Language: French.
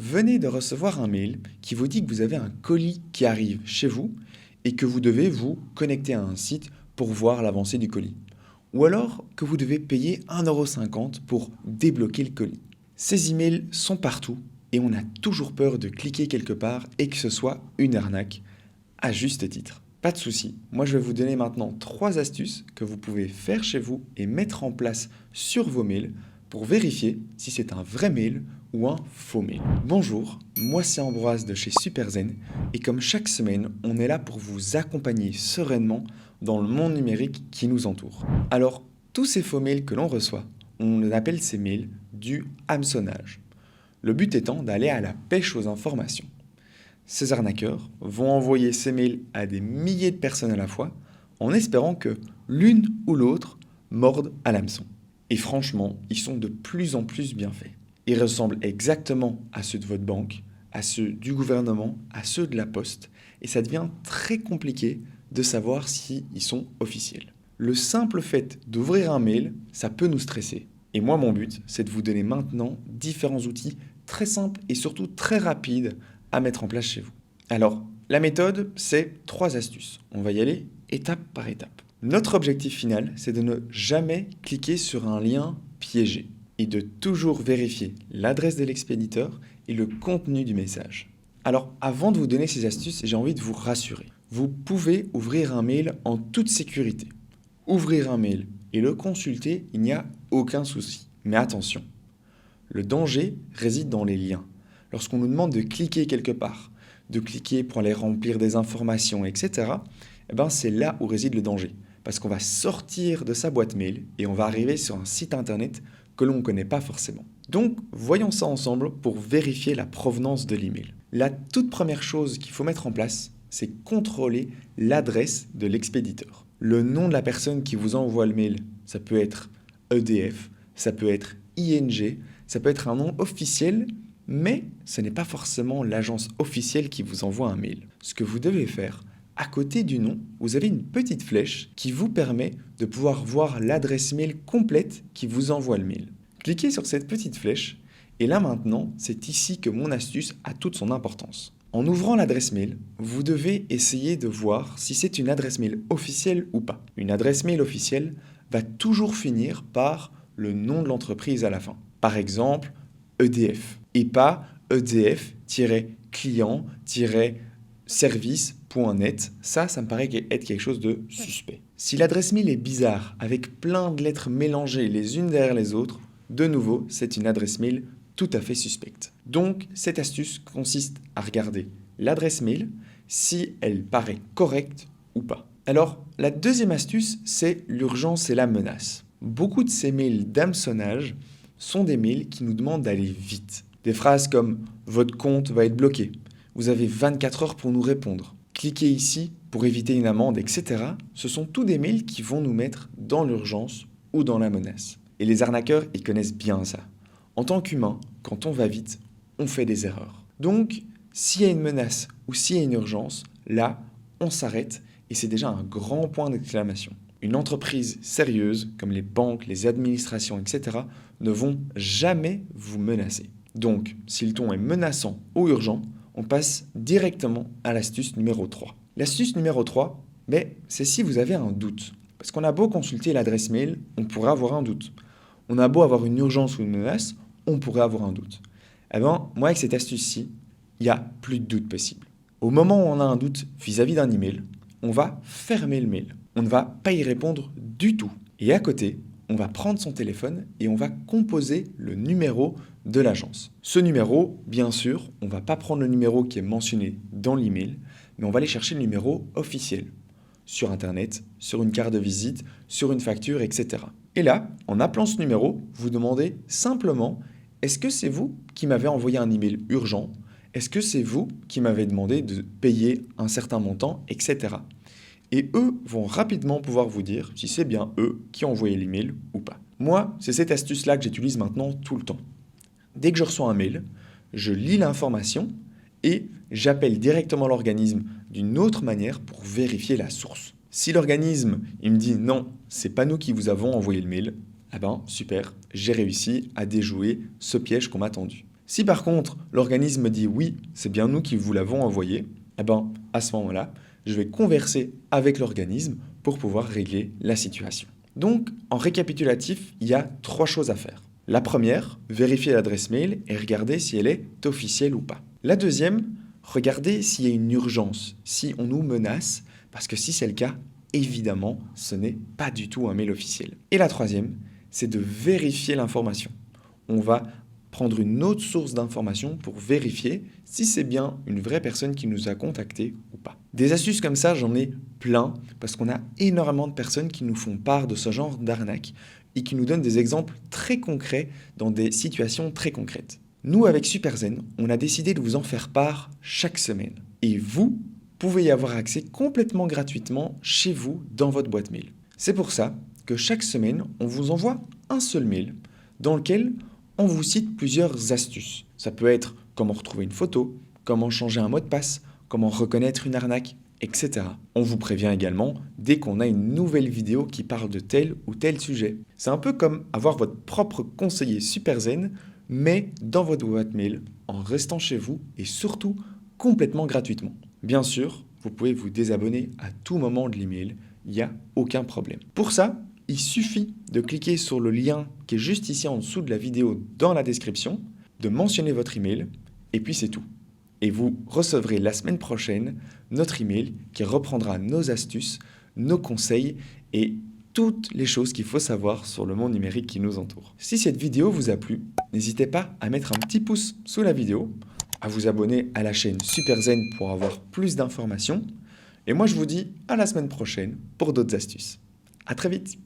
venez de recevoir un mail qui vous dit que vous avez un colis qui arrive chez vous et que vous devez vous connecter à un site pour voir l'avancée du colis. Ou alors que vous devez payer 1,50 € pour débloquer le colis. Ces emails sont partout et on a toujours peur de cliquer quelque part et que ce soit une arnaque, à juste titre. Pas de souci, moi je vais vous donner maintenant 3 astuces que vous pouvez faire chez vous et mettre en place sur vos mails pour vérifier si c'est un vrai mail ou un faux mail. Bonjour, moi c'est Ambroise de chez Superzen et comme chaque semaine, on est là pour vous accompagner sereinement dans le monde numérique qui nous entoure. Alors, tous ces faux mails que l'on reçoit, on appelle ces mails du hameçonnage. Le but étant d'aller à la pêche aux informations. Ces arnaqueurs vont envoyer ces mails à des milliers de personnes à la fois en espérant que l'une ou l'autre morde à l'hameçon. Et franchement, ils sont de plus en plus bien faits. Ils ressemblent exactement à ceux de votre banque, à ceux du gouvernement, à ceux de la poste, et ça devient très compliqué de savoir s'ils sont officiels. Le simple fait d'ouvrir un mail, ça peut nous stresser. Et moi, mon but, c'est de vous donner maintenant différents outils très simples et surtout très rapides à mettre en place chez vous. Alors, la méthode, c'est 3 astuces. On va y aller étape par étape. Notre objectif final, c'est de ne jamais cliquer sur un lien piégé et de toujours vérifier l'adresse de l'expéditeur et le contenu du message. Alors, avant de vous donner ces astuces, j'ai envie de vous rassurer. Vous pouvez ouvrir un mail en toute sécurité. Ouvrir un mail et le consulter, il n'y a aucun souci. Mais attention, le danger réside dans les liens. Lorsqu'on nous demande de cliquer quelque part, de cliquer pour aller remplir des informations, etc., c'est là où réside le danger. Parce qu'on va sortir de sa boîte mail et on va arriver sur un site internet que l'on ne connaît pas forcément. Donc, voyons ça ensemble pour vérifier la provenance de l'email. La toute première chose qu'il faut mettre en place, c'est contrôler l'adresse de l'expéditeur. Le nom de la personne qui vous envoie le mail, ça peut être EDF, ça peut être ING, ça peut être un nom officiel, mais ce n'est pas forcément l'agence officielle qui vous envoie un mail. Ce que vous devez faire, à côté du nom, vous avez une petite flèche qui vous permet de pouvoir voir l'adresse mail complète qui vous envoie le mail. Cliquez sur cette petite flèche et là maintenant, c'est ici que mon astuce a toute son importance. En ouvrant l'adresse mail, vous devez essayer de voir si c'est une adresse mail officielle ou pas. Une adresse mail officielle va toujours finir par le nom de l'entreprise à la fin. Par exemple, EDF et pas EDF-client-service.net. Ça me paraît être quelque chose de suspect. Si l'adresse mail est bizarre, avec plein de lettres mélangées les unes derrière les autres, de nouveau, c'est une adresse mail tout à fait suspecte. Donc, cette astuce consiste à regarder l'adresse mail, si elle paraît correcte ou pas. Alors, la deuxième astuce, c'est l'urgence et la menace. Beaucoup de ces mails d'hameçonnage sont des mails qui nous demandent d'aller vite. Des phrases comme « Votre compte va être bloqué »,« Vous avez 24 heures pour nous répondre »,« Cliquez ici pour éviter une amende », etc. Ce sont tous des mails qui vont nous mettre dans l'urgence ou dans la menace. Et les arnaqueurs, ils connaissent bien ça. En tant qu'humain, quand on va vite, on fait des erreurs. Donc, s'il y a une menace ou s'il y a une urgence, là, on s'arrête et c'est déjà un grand point d'exclamation. Une entreprise sérieuse, comme les banques, les administrations, etc., ne vont jamais vous menacer. Donc, si le ton est menaçant ou urgent, on passe directement à l'astuce numéro 3. L'astuce numéro 3, c'est si vous avez un doute. Parce qu'on a beau consulter l'adresse mail, on pourrait avoir un doute. On a beau avoir une urgence ou une menace, on pourrait avoir un doute. Moi, avec cette astuce-ci, il n'y a plus de doute possible. Au moment où on a un doute vis-à-vis d'un email, on va fermer le mail. On ne va pas y répondre du tout. Et à côté, on va prendre son téléphone et on va composer le numéro de l'agence. Ce numéro, bien sûr, on ne va pas prendre le numéro qui est mentionné dans l'email, mais on va aller chercher le numéro officiel. Sur Internet, sur une carte de visite, sur une facture, etc. Et là, en appelant ce numéro, vous demandez simplement « Est-ce que c'est vous qui m'avez envoyé un email urgent ? Est-ce que c'est vous qui m'avez demandé de payer un certain montant, etc. » Et eux vont rapidement pouvoir vous dire si c'est bien eux qui ont envoyé l'email ou pas. Moi, c'est cette astuce-là que j'utilise maintenant tout le temps. Dès que je reçois un mail, je lis l'information et j'appelle directement l'organisme d'une autre manière pour vérifier la source. Si l'organisme il me dit non, c'est pas nous qui vous avons envoyé le mail, super, j'ai réussi à déjouer ce piège qu'on m'a tendu. Si par contre l'organisme dit oui, c'est bien nous qui vous l'avons envoyé, eh ben, à ce moment-là, je vais converser avec l'organisme pour pouvoir régler la situation. Donc, en récapitulatif, il y a 3 choses à faire. La première, vérifier l'adresse mail et regarder si elle est officielle ou pas. La deuxième, regarder s'il y a une urgence, si on nous menace, parce que si c'est le cas, évidemment, ce n'est pas du tout un mail officiel. Et la troisième, c'est de vérifier l'information. On va prendre une autre source d'information pour vérifier si c'est bien une vraie personne qui nous a contactés ou pas. Des astuces comme ça, j'en ai plein, parce qu'on a énormément de personnes qui nous font part de ce genre d'arnaque et qui nous donnent des exemples très concrets dans des situations très concrètes. Nous, avec Superzen, on a décidé de vous en faire part chaque semaine. Et vous pouvez y avoir accès complètement gratuitement chez vous dans votre boîte mail. C'est pour ça que chaque semaine, on vous envoie un seul mail dans lequel on vous cite plusieurs astuces. Ça peut être comment retrouver une photo, comment changer un mot de passe, comment reconnaître une arnaque, etc. On vous prévient également dès qu'on a une nouvelle vidéo qui parle de tel ou tel sujet. C'est un peu comme avoir votre propre conseiller Superzen, mais dans votre boîte mail, en restant chez vous et surtout complètement gratuitement. Bien sûr, vous pouvez vous désabonner à tout moment de l'email, il n'y a aucun problème. Pour ça, il suffit de cliquer sur le lien qui est juste ici en dessous de la vidéo dans la description, de mentionner votre email, et puis c'est tout. Et vous recevrez la semaine prochaine notre email qui reprendra nos astuces, nos conseils et toutes les choses qu'il faut savoir sur le monde numérique qui nous entoure. Si cette vidéo vous a plu, n'hésitez pas à mettre un petit pouce sous la vidéo, à vous abonner à la chaîne Superzen pour avoir plus d'informations. Et moi je vous dis à la semaine prochaine pour d'autres astuces. À très vite!